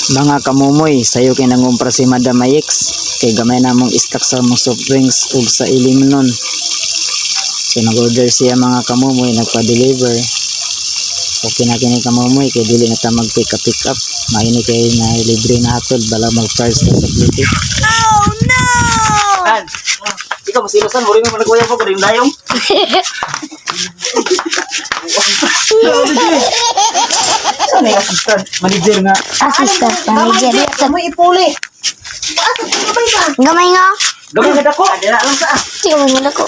Mga kamumoy, sayo kay nangumpra si Madam Ix. Kay gamay namong stock sa mga soft drinks ug sa ilim nun. So nag-order siya mga kamumoy, nagpa-deliver. Okay na kini kamumoy, kay dili na ta mag-pick up. Maini kay na libre na hatod, bala mag-charge ta sa Bluetooth. Oh no! Kan, ikaw masilosan, muli mo nagkuya po, kung yung dayong. Saan na yung assistant? Manager nga. Assistant manager. Sa mo ipuli. Gamay nga. Gawin ka dako. Adira lang sa. Sige mo muna ko.